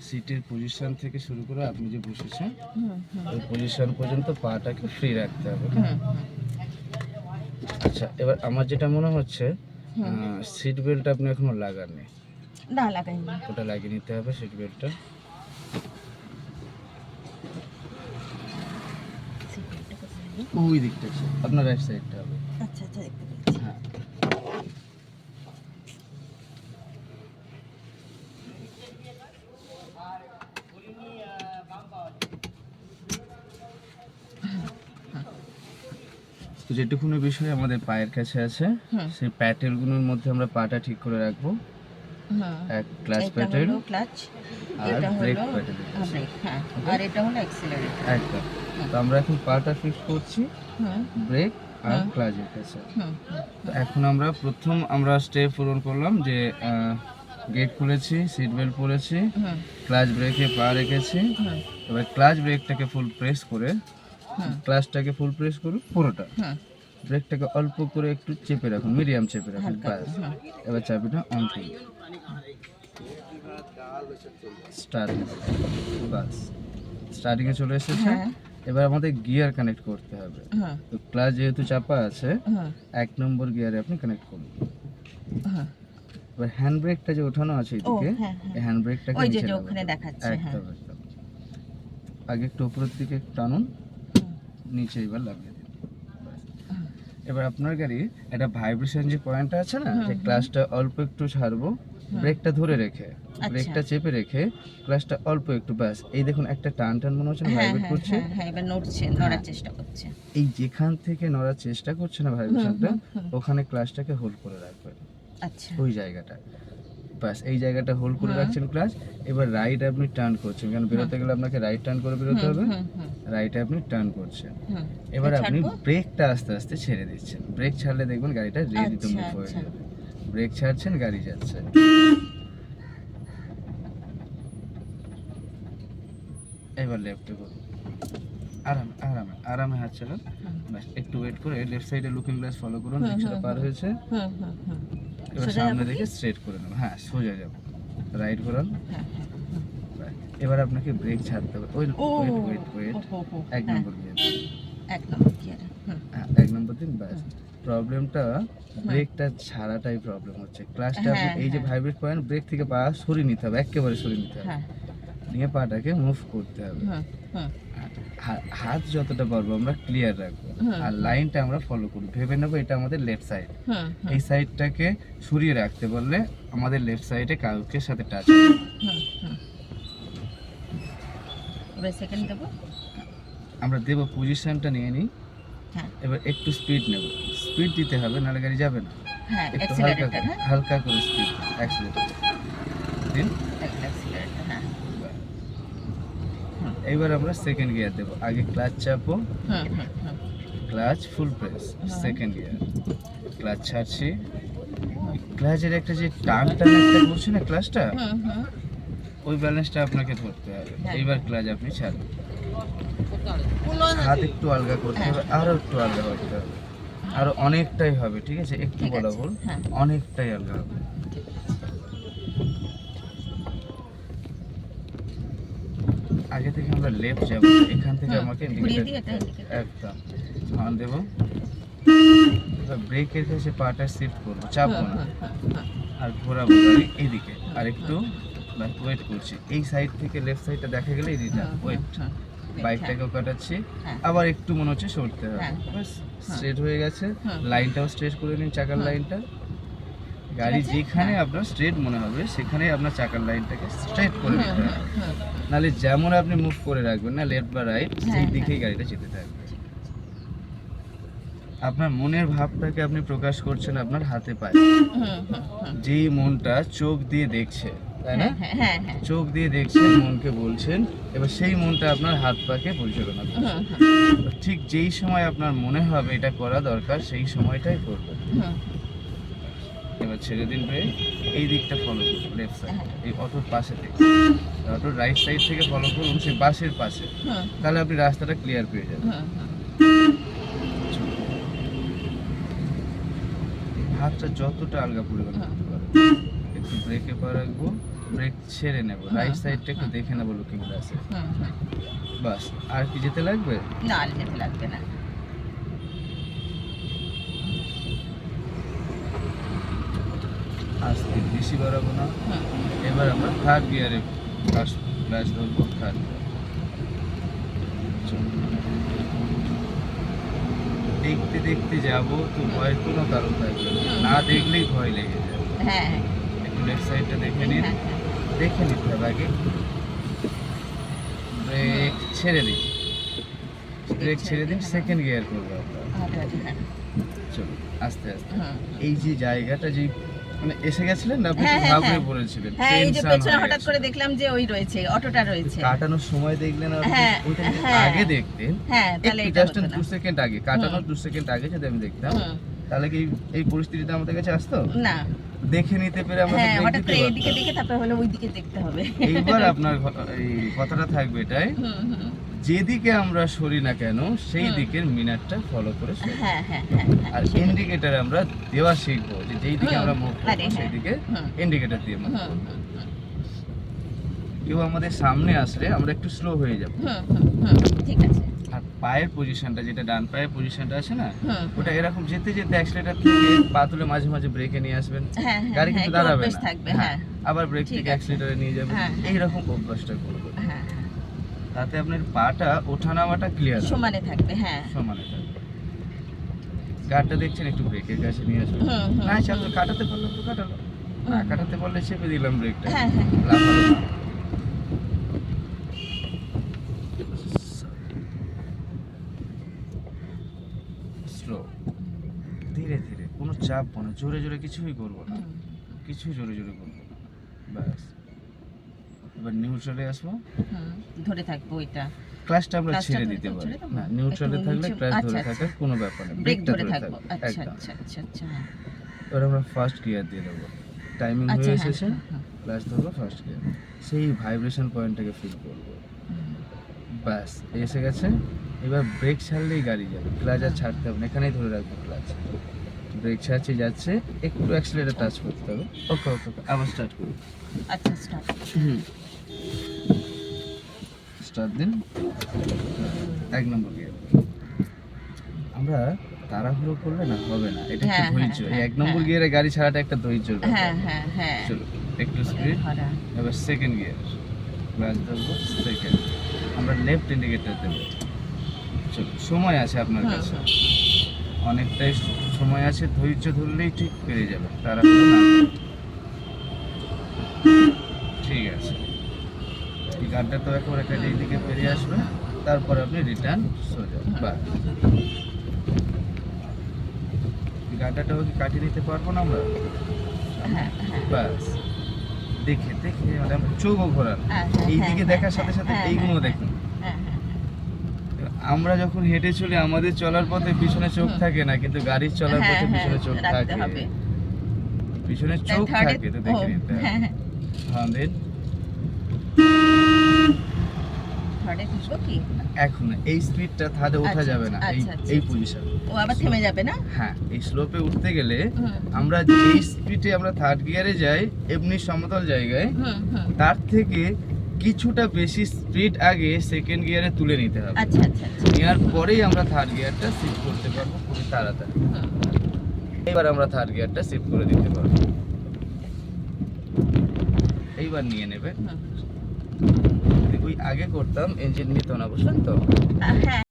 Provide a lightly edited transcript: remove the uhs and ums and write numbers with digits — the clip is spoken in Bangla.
সিটের পজিশন থেকে শুরু করে আপনি যে বসেছেন হুম হুম ওই পজিশন পর্যন্ত পাটাকে ফ্রি রাখতে হবে। হুম আচ্ছা, এবার আমার যেটা মনে হচ্ছে হুম সিট বেল্ট আপনি এখনো লাগাননি। না লাগাইনি। ওটা লাগিয়ে নিতে হবে সিট বেল্টটা। সিটটা কোথায় গেল? ওই দিকটা আছে, আপনার রাইট সাইডটা হবে। আচ্ছা আচ্ছা দেখতে পেয়েছি। হ্যাঁ, তো যেটুকুনি বিষয় আমাদের পায়ের কাছে আছে হুম সেই প্যাটেলগুলোর মধ্যে আমরা পাটা ঠিক করে রাখবো। হুম এক ক্লাচ এটা প্যাটেল হলো ক্লাচ, আর এটা ব্রেক হলো প্যাটেল। ব্রেক, হ্যাঁ, আর এটা হলো অ্যাক্সিলারেটর। একদম। তো আমরা এখন পাটা ফিক্স করছি হুম ব্রেক আর হুম ক্লাচের কাছে। হুম তো এখন আমরা স্টেপ পূরণ করলাম যে গেট খুলেছি, সিট বেল্ট পরেছি, হুম ক্লাচ ব্রেকে পা রেখেছি। হুম এবার ক্লাচ ব্রেকটাকে ফুল প্রেস করে, হুম ক্লাচটাকে ফুল প্রেস করুন পুরোটা, হুম ব্রেকটাকে অল্প করে একটু চেপে রাখুন, মিডিয়াম চেপে রাখুন, হালকা ব্যাস। করে, হুম এবার চাবিটা অন করুন, স্টার্ট, বাস স্টার্টিংয়ে চলে এসেছে। হ্যাঁ এবার আমাদের গিয়ার কানেক্ট করতে হবে। হ্যাঁ তো ক্লাচ যেহেতু চাপা আছে, হ্যাঁ 1 নম্বর গিয়ারে আপনি কানেক্ট করুন। হ্যাঁ এবার হ্যান্ড ব্রেকটা যে ওঠানো আছে ও এদিকে, হ্যাঁ হ্যাঁ এই হ্যান্ড ব্রেকটাকে ওই যে নিচে যে নামাতে ওখানে হবে। দেখাচ্ছে, হ্যাঁ একদম একদম। আগে একটু উপরের দিকে টানুন, নিচে এবার লাগিয়ে দিন, ব্যাস। হুম এবার আপনার গাড়ি একটা ভাইব্রেশন যে পয়েন্টটা আছে না, হুম যে হুম ক্লাচটা অল্প একটু ছাড়বো, ব্রেকটা ধরে রেখে, ব্রেকটা চেপে রেখে ক্লাচটা অল্প একটু, ব্যাস। এই দেখুন একটা টান টান মনে হচ্ছে না, হ্যাঁ ভাইব্রেট হ্যাঁ করছে। হ্যাঁ হ্যাঁ এবার নড়ছে, নড়ার চেষ্টা করছে। এই যেখান থেকে নড়ার চেষ্টা করছে না ভাইব্রেশনটা, হুম হুম ওখানে ক্লাচটাকে হোল্ড করে রাখবেন, আচ্ছা ওই জায়গাটা, ব্যাস। এই জায়গাটা হোল্ড করে হুম রাখছেন ক্লাচ। এবার রাইট আপনি টার্ন করছেন, কারণ বেরোতে গেলে আপনাকে রাইট টার্ন করে বেরোতে হুম হবে। হুম হুম রাইটে আপনি টার্ন করছেন। হুম এবার আপনি ছাড়বো? ব্রেকটা আস্তে আস্তে ছেড়ে দিচ্ছেন। ব্রেক ছাড়লে দেখবেন গাড়িটা রেডি টু আচ্ছা মুভ হয়ে আচ্ছা যাবে। ব্রেক ছাড়ছেন, গাড়ি যাচ্ছে। এবার লেফটে করুন, আরামে আরামে আরামে হাত চালান, হুম ব্যাস। একটু ওয়েট করে লেফট সাইডে লুকিং গ্লাস ফলো করুন, হুম রিক্সাটা হুম পার হয়েছে। হুম হুম হুম এবার সোজা সামনে যাবো দেখে কি? স্ট্রেট করে নেব, হ্যাঁ সোজা যাব, রাইট ঘোরান, হ্যাঁ হ্যাঁ হুম। ব্যাস। এবার আপনাকে ব্রেক ছাড়তে হবে, ওই ও ওয়েট ওয়েট ওয়েট, ও হো হো 1 হ্যাঁ নম্বর গিয়ার, 1 নম্বর গিয়ারে, হুম 1 নম্বর দিন, ব্যাস। হুম প্রবলেমটা ব্রেকটা ছাড়াটাই প্রবলেম হচ্ছে। ক্লাচটা আপনি হ্যাঁ এই যে হ্যাঁ ভাইব্রেট পয়েন্ট, ব্রেক থেকে পা সরিয়ে নিতে হবে, একেবারে সরিয়ে নিতে হবে, হ্যাঁ নিয়ে পাটাকে মুভ করতে হবে। হুম হুম হাত যতটা পারবো আমরা ক্লিয়ার রাখবো, হুম আর লাইনটা আমরা ফলো করবো, ভেবে নেবো এটা আমাদের লেফট সাইড। হুম এই সাইডটাকে সরিয়ে রাখতে বললে আমাদের লেফট সাইডে কাউকের সাথে টাচ হবে। হুম হুম এবার সেকেন্ড দেবো। আমরা দেবো, পজিশনটা নিয়ে নিই। হ্যাঁ এবার একটু স্পিড নেব, স্পিড দিতে হবে, নাহলে গাড়ি যাবে না। হ্যাঁ একটু হালকা অ্যাক্সিলারেটর, করে, হ্যাঁ হালকা করে স্পিড অ্যাক্সিলেটর দিন। অ্যাক্সিলারেটর, হ্যাঁ হুম এইবার আমরা সেকেন্ড গিয়ার দেবো। আগে ক্লাচ চাপো, হুম হুম হুম ক্লাচ ফুল প্রেস, সেকেন্ড গিয়ার, ক্লাচ ছাড়ছি। ক্লাচের একটা যে টান টান একটা করছে না ক্লাচটা, হুম হুম ওই ব্যালেন্সটা আপনাকে ধরতে হবে। হ্যাঁ। এইবার ক্লাচ আপনি ছাড়ুন, হাত একটু আলগা করতে হবে, আরো একটু আলগা করতে হবে, আরো অনেকটাই হবে, ঠিক আছে? একটু ঠিক বলা আছে, ভুল, হ্যাঁ অনেকটাই আলগা হবে। আগে থেকে আমরা লেফট যাব, এখান থেকে হুম, আমাকে ঘুরিয়ে ইন্ডিকেটর দিই এটা, দিতে হবে। indicator। একদম হর্ন দেবো। এবার ব্রেকের কাছে পাটা শিফট করবো, চাপবো না, আর ঘোরাবো গাড়ি এইদিকে, আর একটু ওয়েট করছি। এই সাইড থেকে লেফট সাইডটা দেখা গেলে রিটার্ন, ওয়েট, বাইকটাকেও কাটাচ্ছি, হ্যাঁ আবার একটু মনে হচ্ছে সরতে হবে, হ্যাঁ ব্যাস। স্ট্রেট হয়ে গেছে, হুম। লাইনটাও স্ট্রেট করে নিন, চাকার হুম। লাইনটা। গাড়ি আছে? যেখানে হ্যাঁ। আপনার স্ট্রেট মনে হবে সেখানেই আপনার চাকার লাইনটাকে স্ট্রেট করে হুম নিতে হুম হবে, হুম নাহলে যেমন আপনি মুভ করে রাখবেন না লেফট বা রাইট, সেই হ্যাঁ, দিকেই গাড়িটা যেতে থাকবে। আপনার মনের ভাবটাকে আপনি প্রকাশ করছেন আপনার হাতে পায়ে, হুম হুম হুম যেই মনটা চোখ দিয়ে দেখছে, তাই না? হ্যাঁ হ্যাঁ হ্যাঁ চোখ দিয়ে দেখছেন, মনকে বলছেন, এবার সেই মনটা আপনার হাত পাকে পরিচালনা করছে। হুম হুম ঠিক যেই সময় আপনার মনে হবে এটা করা দরকার, সেই সময়টাই করবেন। হুম এবার ছেড়ে দিন ব্রেক, এই দিকটা ফলো করুন, লেফট সাইড, এই অটোর পাশে থেকে, অটোর রাইট সাইড থেকে ফলো করুন, সেই বাসের পাশে, হুম তাহলে আপনি রাস্তাটা ক্লিয়ার পেয়ে যাবেন। হুম হাতটা যতটা আলগা পরিমাণ করতে পারেন, একটু ব্রেকে পা রাখবো, ব্রেক ছেড়ে নেব, রাইট সাইডটা একটু দেখে নেবো লুকিং গ্লাসে। বাস, আর কি যেতে লাগবে? না, আর যেতে লাগবে না। আস্তে, বেশি বাড়াবো না। এবার আমরা থার্ড গিয়ারে ফার্স্ট ক্লাস ধরবো, থার্ড। দেখতে দেখতে যাব তো ভয়ের কোনো কারণ থাকবে না, না দেখলেই ভয় লেগে যাবে। হ্যাঁ, একটু লেফট সাইডটা দেখে নিন, দেখে নিতে হবে আগে। ব্রেক ছেড়ে দিন, ব্রেক ছেড়ে দিন, সেকেন্ড গিয়ার করবো আমরা। চলো আস্তে আস্তে। এই যে জায়গাটা যে মানে এসে গেছিলেন না, আপনি হ্যাঁ, একটু হ্যাঁ, ভাবলে হ্যাঁ। পড়েছিলেন, হ্যাঁ, এই যে টেনশন পেছনে হয়ে হঠাৎ গেছে। করে দেখলাম যে ওই রয়েছে, অটোটা রয়েছে। কাটানোর সময় দেখলেন আর হ্যাঁ, ওইটা যদি হ্যাঁ। আগে দেখতেন, হ্যাঁ, তাহলে একটু এটা জাস্ট হতো না। 2 সেকেন্ড আগে, কাটানোর 2 সেকেন্ড আগে যদি আমি দেখতাম, তাহলে কি এই পরিস্থিতিটা আমাদের কাছে আসতো? না। দেখে নিতে পেরে আমরা হ্যাঁ, ব্রেক হঠাৎ দিতে করে পারতাম। এইদিকে দেখে তারপরে হলো ওইদিকে দেখতে হবে। এইবার আপনার এই কথাটা থাকবে এটাই, যেদিকে আমরা সরি না কেন সেই দিকের মিনারটা ফলো করে সরি। হ্যাঁ, হ্যাঁ, হ্যাঁ, আর ইন্ডিকেটর আমরা দেওয়া শিখবো, যে যেই দিকে আমরা মুভ আরে করবো হ্যাঁ। সেই দিকে ইন্ডিকেটর দিয়ে মুভ করবো। কেউ আমাদের সামনে আসলে আমরা একটু স্লো হয়ে যাব। ঠিক আছে। আর পায়ের পজিশনটা, যেটা ডান পায়ের পজিশনটা আছে না, হুম, ওটা এরকম যেতে যেতে অ্যাক্সিলারেটর থেকে পা তুলে মাঝে মাঝে ব্রেকে নিয়ে আসবেন, হ্যাঁ, হ্যাঁ, গাড়ি হ্যাঁ, কিন্তু একটু দাঁড়াবে অভ্যেস না। থাকবে, হ্যাঁ, হ্যাঁ। আবার ব্রেক ঠিক থেকে আছে। অ্যাক্সিলারেটরে নিয়ে যাবেন, হ্যাঁ, হ্যাঁ। এইরকম অভ্যাসটা করবেন। হ্যাঁ, তাতে আপনার পাটা ওঠানামাটা ক্লিয়ার সমানে থাকবে, হ্যাঁ। সমানে থাকবে। গাড়িটা দেখছেন, একটু ব্রেকের কাছে নিয়ে আসবেন। না চাপ তো কাটাতে পারলাম তো কাটালো, না কাটাতে পারলে চেপে দিলাম ব্রেকটা, হ্যাঁ, হ্যাঁ। লাফালো না। স্লো, ধীরে ধীরে, কোনো চাপ না, জোরে জোরে কিছুই করবো না, কিছুই জোরে জোরে করবো না। ব্যাস, এবার নিউট্রালে আসবো, ধরে থাকবো ওইটা। ক্লাসটা আমরা ক্লাচটা ছেড়ে ধরে দিতে পারি দেবো? না, নিউট্রালে একটু থাকলে নিচে- ক্লাস আচ্ছা, ধরে আচ্ছা। থাকার কোনো ব্যাপার নেই, ব্রেক ব্রেকটা ধরে ধরে থাকবো, থাকবে আচ্ছা, একদম। আচ্ছা, আচ্ছা, আচ্ছা, হ্যাঁ। এবার আমরা ফার্স্ট গিয়ার দিয়ে দেবো, টাইমিং আচ্ছা, হয়ে হ্যাঁ, এসেছে, হ্যাঁ, ক্লাস ধরবো ফার্স্ট গিয়ার, সেই ভাইব্রেশন পয়েন্টটাকে ফিল করবো। ব্যাস, এসে গেছে। এবার ব্রেক ছাড়লেই গাড়ি যাবে, ক্লাচ আর ছাড়তে হবে না, এখানেই ধরে রাখবো ক্লাচ। ব্রেক ছাড়ছে, যাচ্ছে, একটু অ্যাক্সিলারেটর টাচ করতে হবে। ওকে ওকে ওকে, আবার স্টার্ট করুন। আচ্ছা, স্টার্ট। স্টার্ট দিন, 1 নম্বর গিয়ার। আমরা তাড়াহুড়ো করলে না হবে না, এটা একটু হ্যাঁ, ধৈর্য। হ্যাঁ, এই 1 হ্যাঁ, নম্বর হ্যাঁ। গিয়ারে গাড়ি ছাড়াটা একটা ধৈর্যের ব্যাপার। হ্যাঁ, হ্যাঁ, হ্যাঁ। চলো একটু স্পিড। ধরা। এবার সেকেন্ড গিয়ার, ক্লাচ ধরবো, সেকেন্ড, আমরা লেফট ইন্ডিকেটর দেবো। চলো, সময় আছে আপনার কাছে, অনেকটাই সময় আছে, ধৈর্য ধরলেই ঠিক পেরে যাবে, তাড়াহুড়ো না করে। ঠিক আছে, এই গাড়িটা তো একবার একটা এইদিকে পেরিয়ে আসবে, তারপর আপনি রিটার্ন সোজা। বাস, এই গাড়িটাও কি কাটিয়ে নিতে পারবো না আমরা? হ্যাঁ, হ্যাঁ। বাস, দেখে দেখে মানে আমরা চোখও ঘোরান, হ্যাঁ, এইদিকে হ্যাঁ, দেখার সাথে সাথে হ্যাঁ, এইগুলো হ্যাঁ, দেখুন। হ্যাঁ, হ্যাঁ, আমরা যখন হেঁটে চলি আমাদের চলার পথে পিছনে চোখ থাকে না, কিন্তু গাড়ির চলার হ্যাঁ, পথে হ্যাঁ, পিছনে চোখ রাখতে থাকে। হবে। পিছনে চোখ থার্ডে- থাকে, তো দেখে ও, নিতে হবে। হ্যাঁ, হ্যাঁ। হ্যাঁ, দেন থার্ডে ঢুকবো কি? এখন এই স্পিডটা থার্ডে ওঠা আচ্ছা, যাবে না, এই আচ্ছা, আচ্ছা, এই আচ্ছা। পজিশন। ও আবার থেমে যাবে না? হ্যাঁ, এই স্লোপে উঠতে গেলে হুম, আমরা যেই স্পিডে আমরা থার্ড গিয়ারে যাই এমনি সমতল জায়গায়, হুম, হুম। তার থেকে কিছুটা বেশি স্পিড আগে সেকেন্ড গিয়ারে তুলে নিতে হবে। আচ্ছা, আচ্ছা, আচ্ছা। নেওয়ার পরেই আমরা থার্ড গিয়ারটা শিফট করতে পারবো খুবই তাড়াতাড়ি। হুম, এবার আমরা থার্ড গিয়ারটা শিফট করে দিতে পারবো। এইবার নিয়ে নেবে, হুম। ওই আগে করতাম ইঞ্জিন নিত না, বুঝলেন তো? হ্যাঁ।